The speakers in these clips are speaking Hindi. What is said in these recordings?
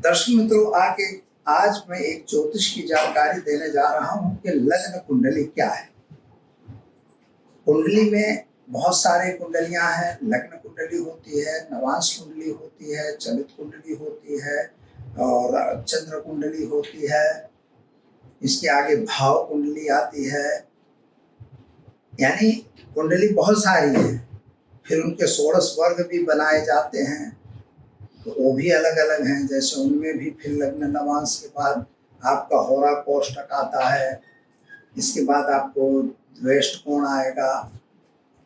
दर्शक मित्रों, आके आज मैं एक ज्योतिष की जानकारी देने जा रहा हूं कि लग्न कुंडली क्या है। कुंडली में बहुत सारे कुंडलियां हैं। लग्न कुंडली होती है, नवांश कुंडली होती है, चलित कुंडली होती है और चंद्र कुंडली होती है। इसके आगे भाव कुंडली आती है। यानी कुंडली बहुत सारी है। फिर उनके षोडश वर्ग भी बनाए जाते हैं, तो वो भी अलग अलग हैं। जैसे उनमें भी फिर लग्न नवांश के बाद आपका होरा कोष्टक आता है। इसके बाद आपको द्वेष्ट कोण आएगा,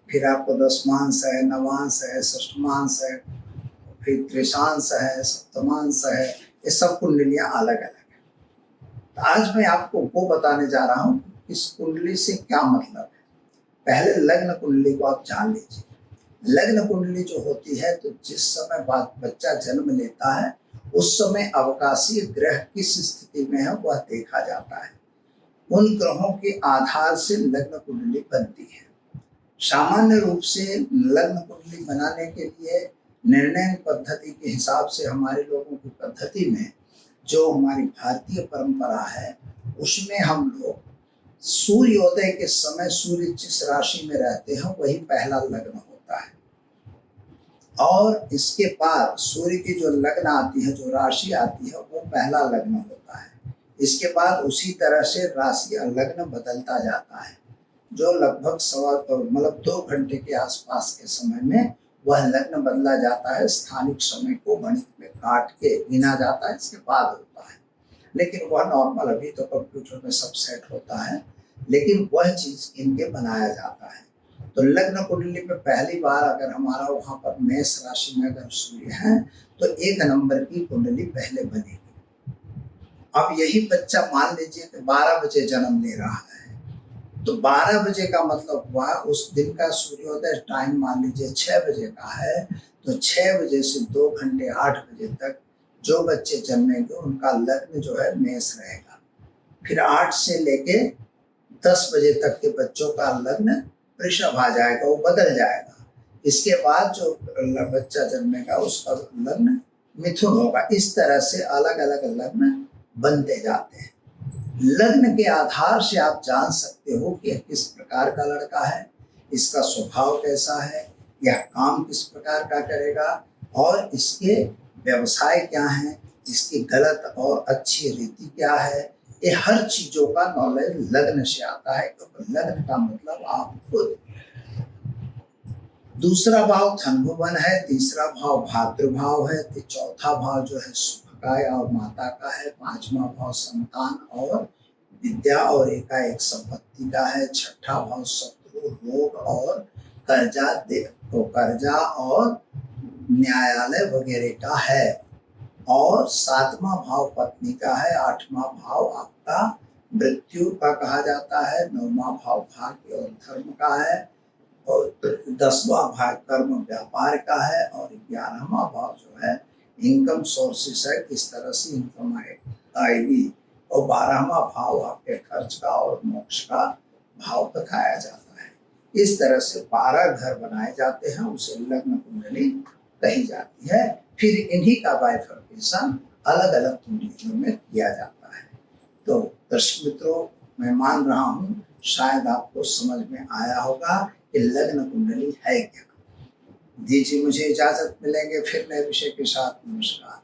फिर आपको दशमांश है, नवांश है, षष्ठमांश है, फिर त्रिशांश है, सप्तमांश है। ये सब कुंडलियां अलग अलग हैं। तो आज मैं आपको वो बताने जा रहा हूँ इस कुंडली से क्या मतलब है। पहले लग्न कुंडली को आप जान लीजिए। लग्न कुंडली जो होती है, तो जिस समय बच्चा जन्म लेता है उस समय अवकाशीय ग्रह किस स्थिति में है वह देखा जाता है। उन ग्रहों के आधार से लग्न कुंडली बनती है। सामान्य रूप से लग्न कुंडली बनाने के लिए निर्णय पद्धति के हिसाब से हमारे लोगों की पद्धति में जो हमारी भारतीय परंपरा है, उसमें हम लोग सूर्योदय के समय सूर्य जिस राशि में रहते हैं वही पहला लग्न होता है। और इसके बाद सूर्य की जो लग्न आती है, जो राशि आती है, वो पहला लग्न होता है। इसके बाद उसी तरह से राशि या लग्न बदलता जाता है। जो लगभग 2 घंटे के आसपास के समय में वह लग्न बदला जाता है। स्थानिक समय को गणित में काट के गिना जाता है, इसके बाद होता है। लेकिन वह नॉर्मल, अभी तो कंप्यूटर में सब सेट होता है, लेकिन वह चीज इनके बनाया जाता है। तो लग्न कुंडली में पहली बार अगर हमारा वहां पर मेष राशि में अगर सूर्य है, तो 1 नंबर की कुंडली पहले बनेगी। अब यही बच्चा मान लीजिए कि 12 बजे जन्म ले रहा है, तो 12 बजे का मतलब हुआ उस दिन का सूर्योदय टाइम मान लीजिए 6 बजे का है, तो 6 बजे से 2 घंटे 8 बजे तक जो बच्चे जन्मेंगे उनका लग्न जो है मेष रहेगा। फिर 8 से लेके 10 बजे तक के बच्चों का लग्न वृषभ आ जाएगा, वो बदल जाएगा। इसके बाद जो बच्चा जन्मेगा उसका लग्न मिथुन होगा। इस तरह से अलग अलग लग्न बनते जाते हैं। लग्न के आधार से आप जान सकते हो कि किस प्रकार का लड़का है, इसका स्वभाव कैसा है, यह काम किस प्रकार का करेगा और इसके व्यवसाय क्या है, इसकी गलत और अच्छी रीति क्या है। ये हर चीजों का नॉलेज लग्न से आता है। तो लग्न का मतलब आप खुद। दूसरा भाव धनभुवन है, तीसरा भाव भातृभाव है, तो चौथा भाव जो है सुख का और माता का है, 5वां भाव संतान और विद्या और एकाएक संपत्ति का है, 6ठा भाव शत्रु रोग और कर्जा और न्यायालय वगैरह का है, और 7वां भाव पत्नी का है, 8वां भाव आपका मृत्यु का कहा जाता है, 9वां भाव भाग्य और धर्म का है, और 10वां भाव कर्म व्यापार का है, और 11वां भाव जो है इनकम सोर्सेस है, किस तरह से इनकम आएगी, और 12वां भाव आपके खर्च का और मोक्ष का भाव बताया जाता है। इस तरह से 12 घर बनाए जाते हैं, उसे लग्न कुंडली कही जाती है। फिर इन्हीं का बाइफर्केशन अलग अलग कुंडलियों में किया जाता है। तो दर्शक मित्रों, मैं मान रहा हूँ शायद आपको समझ में आया होगा कि लग्न कुंडली है क्या। दीजिए मुझे इजाजत, मिलेंगे फिर नए विषय के साथ। नमस्कार।